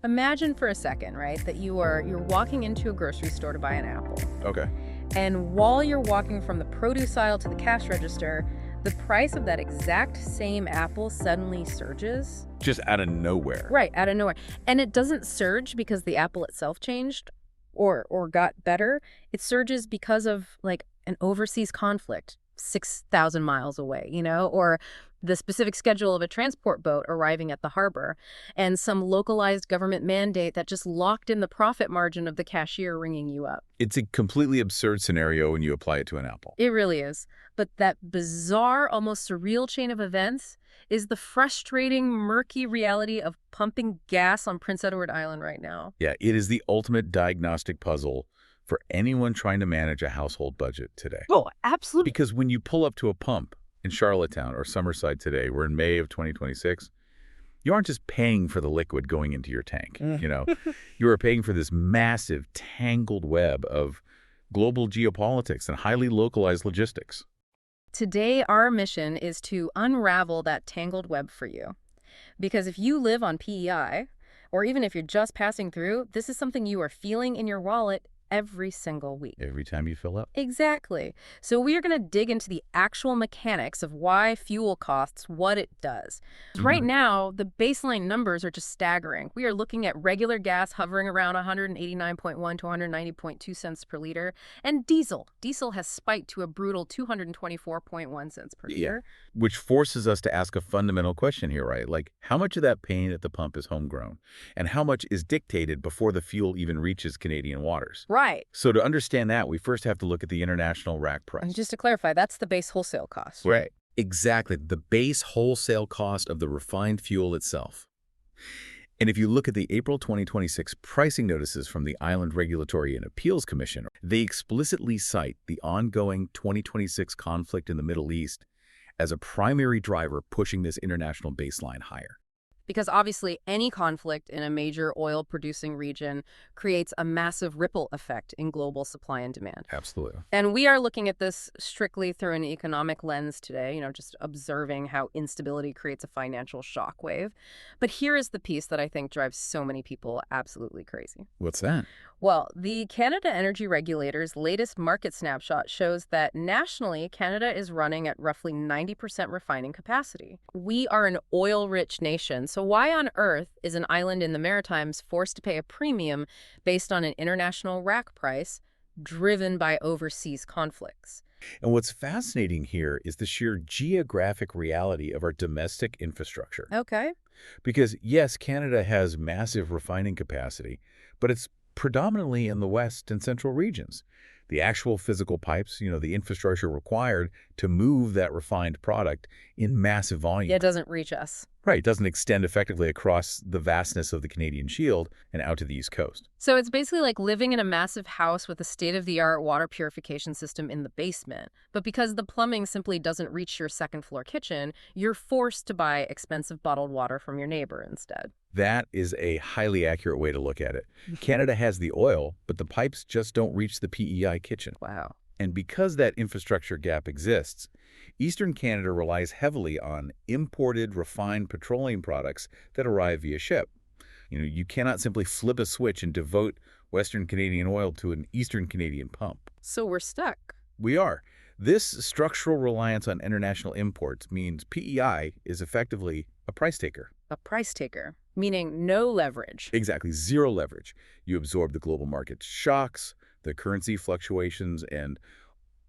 Imagine for a second, right, that you're walking into a grocery store to buy an apple. Okay. And while you're walking from the produce aisle to the cash register, the price of that exact same apple suddenly surges. Just out of nowhere. Right, out of nowhere. And it doesn't surge because the apple itself changed or got better. It surges because of like an overseas conflict 6,000 miles away, or the specific schedule of a transport boat arriving at the harbor, and some localized government mandate that just locked in the profit margin of the cashier ringing you up. It's a completely absurd scenario when you apply it to an apple. It really is. But that bizarre, almost surreal chain of events is the frustrating, murky reality of pumping gas on Prince Edward Island right now. Yeah, it is the ultimate diagnostic puzzle for anyone trying to manage a household budget today. Oh, absolutely. Because when you pull up to a pump in Charlottetown or Summerside today, we're in May of 2026, you aren't just paying for the liquid going into your tank, You are paying for this massive, tangled web of global geopolitics and highly localized logistics. Today, our mission is to unravel that tangled web for you. Because if you live on PEI, or even if you're just passing through, this is something you are feeling in your wallet every single week. Every time you fill up. Exactly. So we are going to dig into the actual mechanics of why fuel costs what it does. Right now, the baseline numbers are just staggering. We are looking at regular gas hovering around 189.1 to 190.2 cents per liter, and diesel. Diesel has spiked to a brutal 224.1 cents per liter. Which forces us to ask a fundamental question here, right? Like, how much of that pain at the pump is homegrown? And how much is dictated before the fuel even reaches Canadian waters? Right. So to understand that, we first have to look at the international rack price. And just to clarify, that's the base wholesale cost. Right. Exactly. The base wholesale cost of the refined fuel itself. And if you look at the April 2026 pricing notices from the Island Regulatory and Appeals Commission, they explicitly cite the ongoing 2026 conflict in the Middle East as a primary driver pushing this international baseline higher. Because obviously any conflict in a major oil-producing region creates a massive ripple effect in global supply and demand. Absolutely. And we are looking at this strictly through an economic lens today, just observing how instability creates a financial shockwave. But here is the piece that I think drives so many people absolutely crazy. What's that? Well, the Canada Energy Regulator's latest market snapshot shows that nationally, Canada is running at roughly 90% refining capacity. We are an oil-rich nation, so why on earth is an island in the Maritimes forced to pay a premium based on an international rack price driven by overseas conflicts? And what's fascinating here is the sheer geographic reality of our domestic infrastructure. Okay. Because, yes, Canada has massive refining capacity, but it's predominantly in the west and central regions. The actual physical pipes, the infrastructure required to move that refined product in massive volume. Yeah, it doesn't reach us. Right, it doesn't extend effectively across the vastness of the Canadian Shield and out to the East Coast. So it's basically like living in a massive house with a state-of-the-art water purification system in the basement. But because the plumbing simply doesn't reach your second-floor kitchen, you're forced to buy expensive bottled water from your neighbor instead. That is a highly accurate way to look at it. Canada has the oil, but the pipes just don't reach the PEI kitchen. Wow. And because that infrastructure gap exists, Eastern Canada relies heavily on imported refined petroleum products that arrive via ship. You cannot simply flip a switch and devote Western Canadian oil to an Eastern Canadian pump. So we're stuck. We are. This structural reliance on international imports means PEI is effectively a price taker. A price taker, meaning no leverage. Exactly, zero leverage. You absorb the global market shocks, the currency fluctuations, and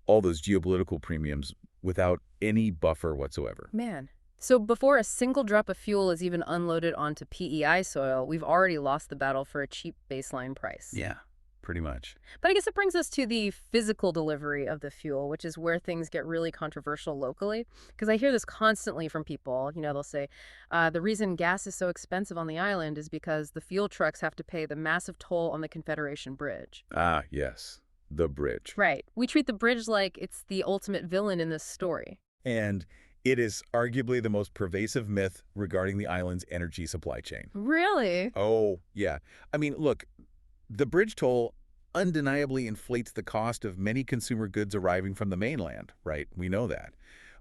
all those geopolitical premiums without any buffer whatsoever. Man. So before a single drop of fuel is even unloaded onto PEI soil, we've already lost the battle for a cheap baseline price. Yeah, pretty much. But I guess it brings us to the physical delivery of the fuel, which is where things get really controversial locally. Because I hear this constantly from people. They'll say, the reason gas is so expensive on the island is because the fuel trucks have to pay the massive toll on the Confederation Bridge. Ah, yes. The bridge. Right. We treat the bridge like it's the ultimate villain in this story. And it is arguably the most pervasive myth regarding the island's energy supply chain. Really? Oh, yeah. I mean, look, the bridge toll undeniably inflates the cost of many consumer goods arriving from the mainland, right? We know that.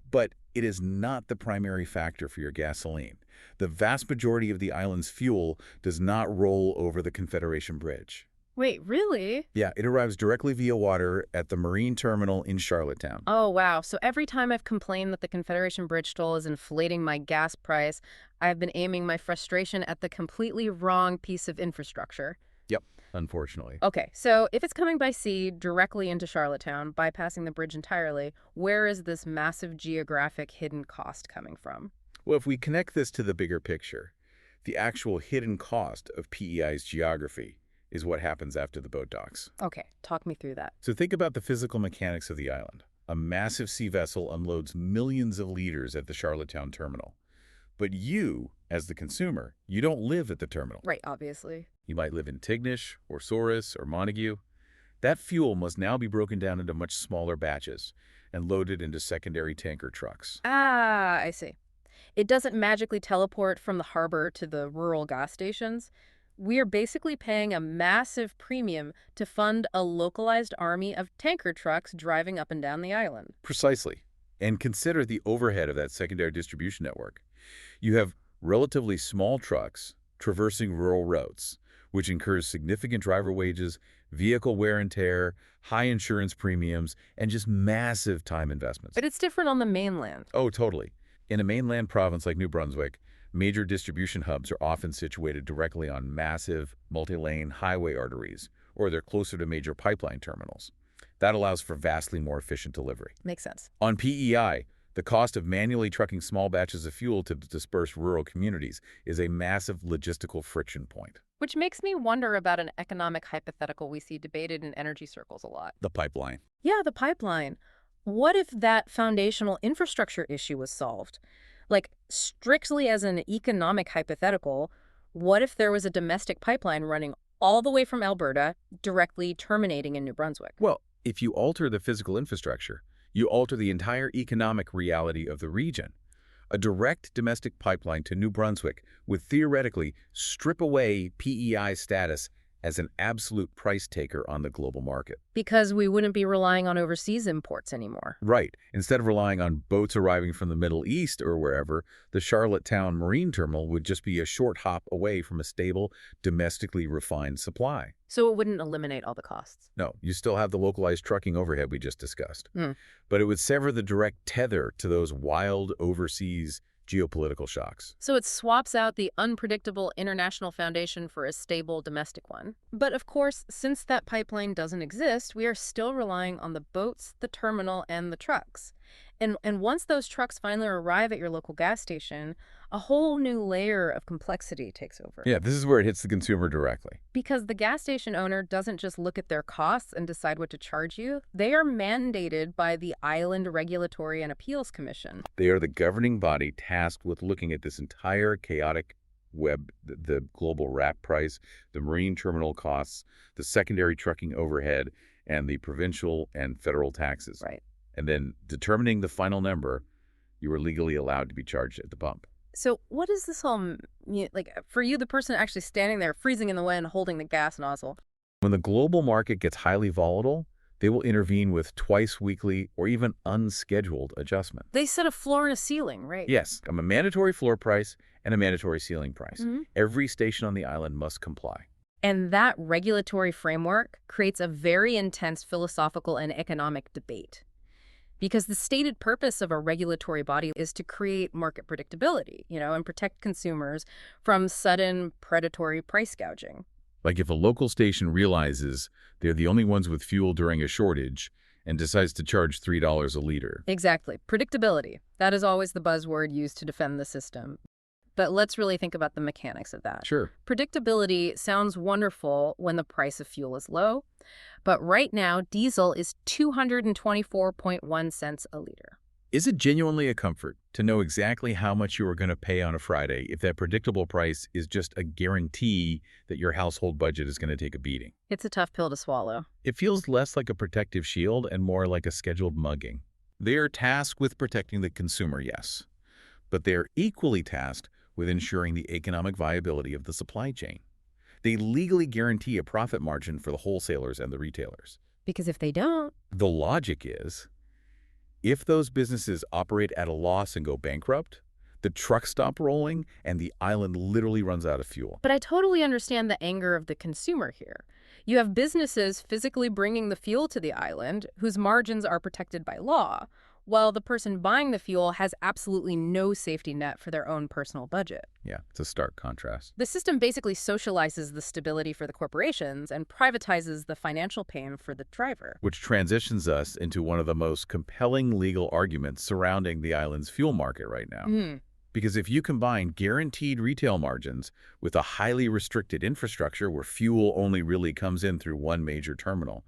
But it is not the primary factor for your gasoline. The vast majority of the island's fuel does not roll over the Confederation Bridge. Wait, really? Yeah, it arrives directly via water at the marine terminal in Charlottetown. Oh, wow. So every time I've complained that the Confederation Bridge toll is inflating my gas price, I've been aiming my frustration at the completely wrong piece of infrastructure. Yep, unfortunately. Okay, so if it's coming by sea directly into Charlottetown, bypassing the bridge entirely, where is this massive geographic hidden cost coming from? Well, if we connect this to the bigger picture, the actual hidden cost of PEI's geography is what happens after the boat docks. Okay, talk me through that. So think about the physical mechanics of the island. A massive sea vessel unloads millions of liters at the Charlottetown terminal. But you, as the consumer, you don't live at the terminal. Right, obviously. You might live in Tignish or Souris or Montague. That fuel must now be broken down into much smaller batches and loaded into secondary tanker trucks. Ah, I see. It doesn't magically teleport from the harbor to the rural gas stations. We are basically paying a massive premium to fund a localized army of tanker trucks driving up and down the island. Precisely. And consider the overhead of that secondary distribution network. You have relatively small trucks traversing rural roads, which incurs significant driver wages, vehicle wear and tear, high insurance premiums, and just massive time investments. But it's different on the mainland. Oh, totally. In a mainland province like New Brunswick, major distribution hubs are often situated directly on massive, multi-lane highway arteries, or they're closer to major pipeline terminals. That allows for vastly more efficient delivery. Makes sense. On PEI, the cost of manually trucking small batches of fuel to disperse rural communities is a massive logistical friction point. Which makes me wonder about an economic hypothetical we see debated in energy circles a lot. The pipeline. Yeah, the pipeline. What if that foundational infrastructure issue was solved? Like, strictly as an economic hypothetical, what if there was a domestic pipeline running all the way from Alberta, directly terminating in New Brunswick? Well, if you alter the physical infrastructure, you alter the entire economic reality of the region. A direct domestic pipeline to New Brunswick would theoretically strip away PEI's status as an absolute price taker on the global market. Because we wouldn't be relying on overseas imports anymore. Right. Instead of relying on boats arriving from the Middle East or wherever, the Charlottetown Marine Terminal would just be a short hop away from a stable, domestically refined supply. So it wouldn't eliminate all the costs. No, you still have the localized trucking overhead we just discussed. Hmm. But it would sever the direct tether to those wild overseas geopolitical shocks. So it swaps out the unpredictable international foundation for a stable domestic one. But of course, since that pipeline doesn't exist, we are still relying on the boats, the terminal, and the trucks. And once those trucks finally arrive at your local gas station, a whole new layer of complexity takes over. Yeah, this is where it hits the consumer directly. Because the gas station owner doesn't just look at their costs and decide what to charge you. They are mandated by the Island Regulatory and Appeals Commission. They are the governing body tasked with looking at this entire chaotic web, the global rack price, the marine terminal costs, the secondary trucking overhead, and the provincial and federal taxes. Right. And then determining the final number you are legally allowed to be charged at the pump. So what does this all like for you, the person actually standing there freezing in the wind holding the gas nozzle? When the global market gets highly volatile, they will intervene with twice weekly or even unscheduled adjustment. They set a floor and a ceiling, right? Yes, a mandatory floor price and a mandatory ceiling price. Mm-hmm. Every station on the island must comply. And that regulatory framework creates a very intense philosophical and economic debate. Because the stated purpose of a regulatory body is to create market predictability, and protect consumers from sudden predatory price gouging. Like if a local station realizes they're the only ones with fuel during a shortage and decides to charge $3 a liter. Exactly. Predictability. That is always the buzzword used to defend the system. But let's really think about the mechanics of that. Sure. Predictability sounds wonderful when the price of fuel is low, but right now diesel is 224.1 cents a liter. Is it genuinely a comfort to know exactly how much you are going to pay on a Friday if that predictable price is just a guarantee that your household budget is going to take a beating? It's a tough pill to swallow. It feels less like a protective shield and more like a scheduled mugging. They are tasked with protecting the consumer, yes, but they are equally tasked with ensuring the economic viability of the supply chain. They legally guarantee a profit margin for the wholesalers and the retailers. Because if they don't... The logic is, If those businesses operate at a loss and go bankrupt, the trucks stop rolling and the island literally runs out of fuel. But I totally understand the anger of the consumer here. You have businesses physically bringing the fuel to the island whose margins are protected by law, while the person buying the fuel has absolutely no safety net for their own personal budget. Yeah, it's a stark contrast. The system basically socializes the stability for the corporations and privatizes the financial pain for the driver. Which transitions us into one of the most compelling legal arguments surrounding the island's fuel market right now. Because if you combine guaranteed retail margins with a highly restricted infrastructure where fuel only really comes in through one major terminal,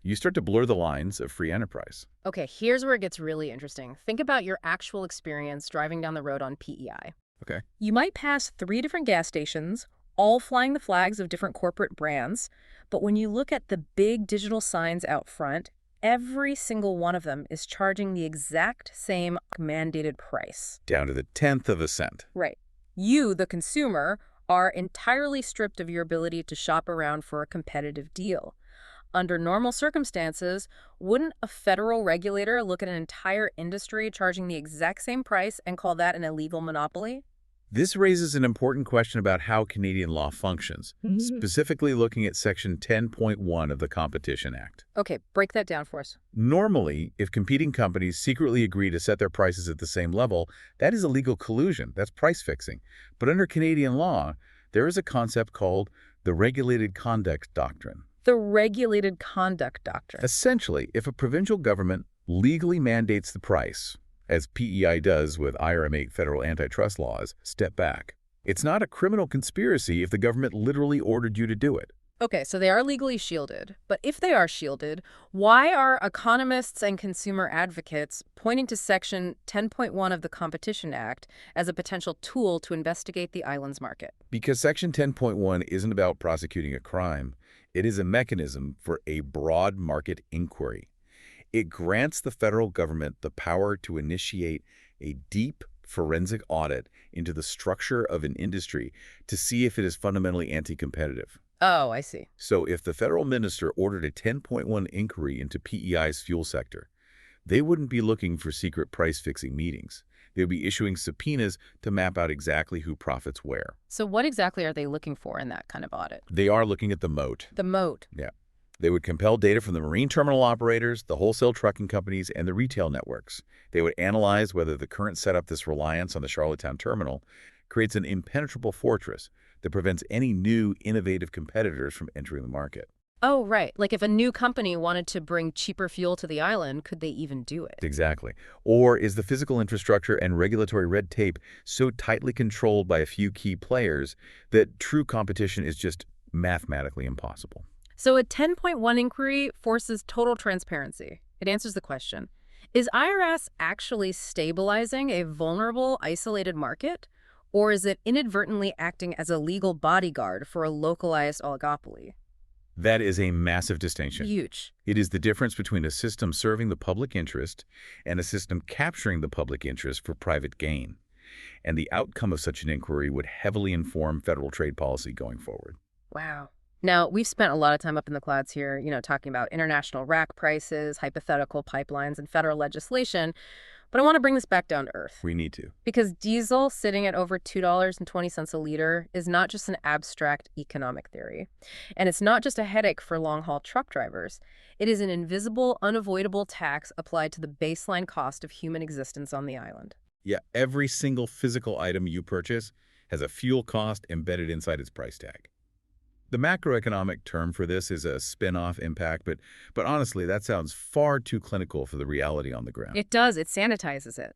you start to blur the lines of free enterprise. Okay, here's where it gets really interesting. Think about your actual experience driving down the road on PEI. Okay. You might pass 3 different gas stations, all flying the flags of different corporate brands, but when you look at the big digital signs out front, every single one of them is charging the exact same mandated price. Down to the 10th of a cent. Right. You, the consumer, are entirely stripped of your ability to shop around for a competitive deal. Under normal circumstances, wouldn't a federal regulator look at an entire industry charging the exact same price and call that an illegal monopoly? This raises an important question about how Canadian law functions, specifically looking at Section 10.1 of the Competition Act. Okay, break that down for us. Normally, if competing companies secretly agree to set their prices at the same level, that is illegal collusion. That's price fixing. But under Canadian law, there is a concept called the Regulated Conduct Doctrine. The Regulated Conduct Doctrine. Essentially, if a provincial government legally mandates the price, as PEI does with IRM 8 federal antitrust laws, step back. It's not a criminal conspiracy if the government literally ordered you to do it. Okay, so they are legally shielded. But if they are shielded, why are economists and consumer advocates pointing to Section 10.1 of the Competition Act as a potential tool to investigate the island's market? Because Section 10.1 isn't about prosecuting a crime. It is a mechanism for a broad market inquiry. It grants the federal government the power to initiate a deep forensic audit into the structure of an industry to see if it is fundamentally anti-competitive. Oh, I see. So if the federal minister ordered a 10.1 inquiry into PEI's fuel sector, they wouldn't be looking for secret price-fixing meetings. They would be issuing subpoenas to map out exactly who profits where. So what exactly are they looking for in that kind of audit? They are looking at the moat. The moat. Yeah. They would compel data from the marine terminal operators, the wholesale trucking companies, and the retail networks. They would analyze whether the current setup, this reliance on the Charlottetown terminal, creates an impenetrable fortress that prevents any new, innovative competitors from entering the market. Oh, right. Like if a new company wanted to bring cheaper fuel to the island, could they even do it? Exactly. Or is the physical infrastructure and regulatory red tape so tightly controlled by a few key players that true competition is just mathematically impossible? So a 10.1 inquiry forces total transparency. It answers the question, is IRS actually stabilizing a vulnerable, isolated market? Or is it inadvertently acting as a legal bodyguard for a localized oligopoly? That is a massive distinction. Huge. It is the difference between a system serving the public interest and a system capturing the public interest for private gain. And the outcome of such an inquiry would heavily inform federal trade policy going forward. Wow. Now, we've spent a lot of time up in the clouds here, talking about international rack prices, hypothetical pipelines, and federal legislation. But I want to bring this back down to earth. We need to. Because diesel sitting at over $2.20 a liter is not just an abstract economic theory. And it's not just a headache for long-haul truck drivers. It is an invisible, unavoidable tax applied to the baseline cost of human existence on the island. Yeah, every single physical item you purchase has a fuel cost embedded inside its price tag. The macroeconomic term for this is a spin-off impact, but honestly, that sounds far too clinical for the reality on the ground. It does. It sanitizes it.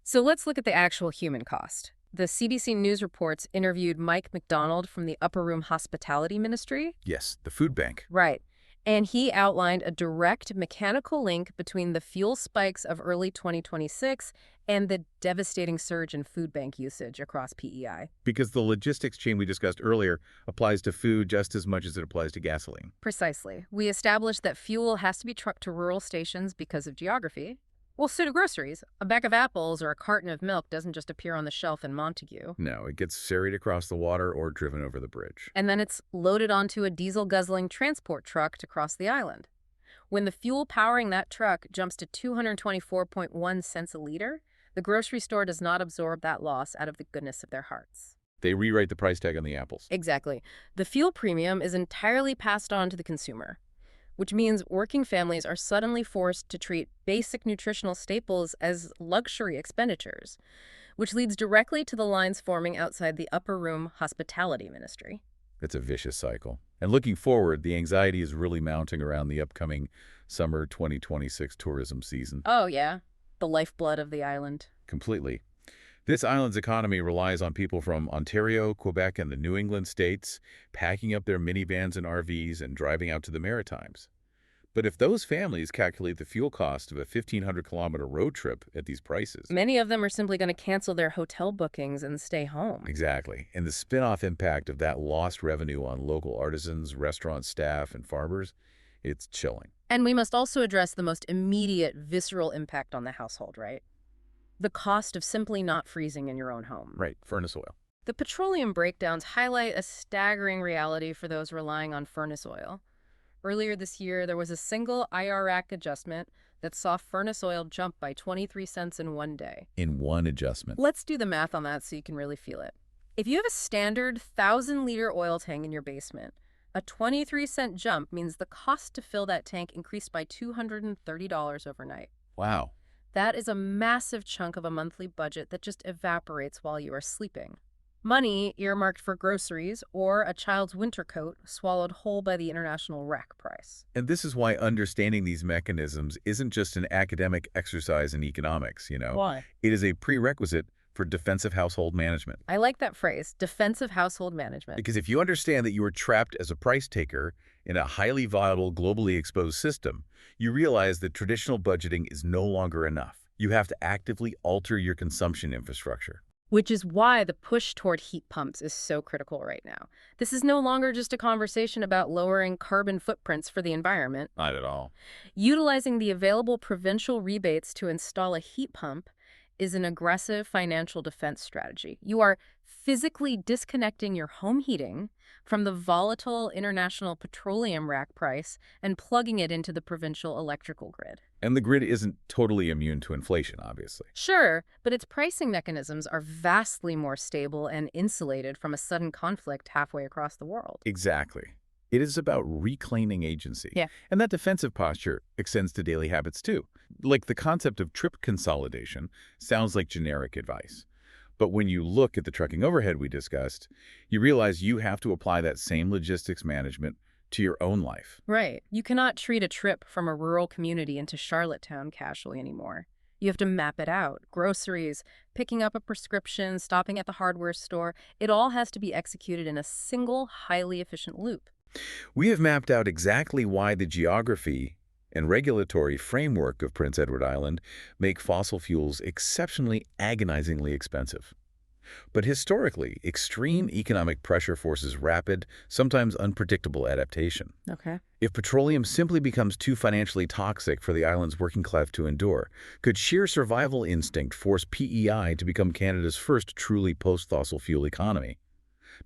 So let's look at the actual human cost. The CBC News reports interviewed Mike McDonald from the Upper Room Hospitality Ministry. Yes, the food bank. Right. And he outlined a direct mechanical link between the fuel spikes of early 2026 and the devastating surge in food bank usage across PEI. Because the logistics chain we discussed earlier applies to food just as much as it applies to gasoline. Precisely. We established that fuel has to be trucked to rural stations because of geography. Well, so do groceries. A bag of apples or a carton of milk doesn't just appear on the shelf in Montague. No, it gets ferried across the water or driven over the bridge. And then it's loaded onto a diesel-guzzling transport truck to cross the island. When the fuel powering that truck jumps to 224.1 cents a liter, the grocery store does not absorb that loss out of the goodness of their hearts. They rewrite the price tag on the apples. Exactly. The fuel premium is entirely passed on to the consumer, which means working families are suddenly forced to treat basic nutritional staples as luxury expenditures, which leads directly to the lines forming outside the upper room hospitality ministry. It's a vicious cycle. And looking forward, the anxiety is really mounting around the upcoming summer 2026 tourism season. Oh, yeah. The lifeblood of the island. Completely. This island's economy relies on people from Ontario, Quebec, and the New England states packing up their minivans and RVs and driving out to the Maritimes. But if those families calculate the fuel cost of a 1,500-kilometer road trip at these prices... Many of them are simply going to cancel their hotel bookings and stay home. Exactly. And the spin-off impact of that lost revenue on local artisans, restaurant staff, and farmers, it's chilling. And we must also address the most immediate, visceral impact on the household, right? The cost of simply not freezing in your own home. Right, furnace oil. The petroleum breakdowns highlight a staggering reality for those relying on furnace oil. Earlier this year, there was a single IRAC adjustment that saw furnace oil jump by 23 cents in one day. In one adjustment. Let's do the math on that so you can really feel it. If you have a standard 1,000-liter oil tank in your basement, a 23-cent jump means the cost to fill that tank increased by $230 overnight. Wow. That is a massive chunk of a monthly budget that just evaporates while you are sleeping. Money earmarked for groceries or a child's winter coat swallowed whole by the international rack price. And this is why understanding these mechanisms isn't just an academic exercise in economics, you know. Why? It is a prerequisite for defensive household management. I like that phrase, defensive household management. Because if you understand that you are trapped as a price taker in a highly volatile, globally exposed system, you realize that traditional budgeting is no longer enough. You have to actively alter your consumption infrastructure. Which is why the push toward heat pumps is so critical right now. This is no longer just a conversation about lowering carbon footprints for the environment. Not at all. Utilizing the available provincial rebates to install a heat pump is an aggressive financial defense strategy. You are physically disconnecting your home heating from the volatile international petroleum rack price and plugging it into the provincial electrical grid. And the grid isn't totally immune to inflation, obviously. Sure, but its pricing mechanisms are vastly more stable and insulated from a sudden conflict halfway across the world. Exactly. It is about reclaiming agency. Yeah. And that defensive posture extends to daily habits too. Like the concept of trip consolidation sounds like generic advice. But when you look at the trucking overhead we discussed, you realize you have to apply that same logistics management to your own life. Right. You cannot treat a trip from a rural community into Charlottetown casually anymore. You have to map it out. Groceries, picking up a prescription, stopping at the hardware store, it all has to be executed in a single, highly efficient loop. We have mapped out exactly why the geography and regulatory framework of Prince Edward Island make fossil fuels exceptionally agonizingly expensive. But historically, extreme economic pressure forces rapid, sometimes unpredictable adaptation. Okay. If petroleum simply becomes too financially toxic for the island's working class to endure, could sheer survival instinct force PEI to become Canada's first truly post-fossil fuel economy?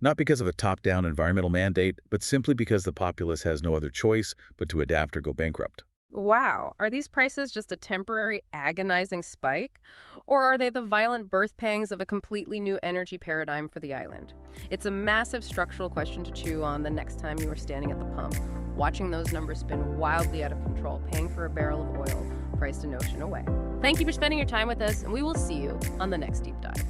Not because of a top-down environmental mandate, but simply because the populace has no other choice but to adapt or go bankrupt. Wow. Are these prices just a temporary, agonizing spike? Or are they the violent birth pangs of a completely new energy paradigm for the island? It's a massive structural question to chew on the next time you are standing at the pump, watching those numbers spin wildly out of control, paying for a barrel of oil priced an ocean away. Thank you for spending your time with us, and we will see you on the next Deep Dive.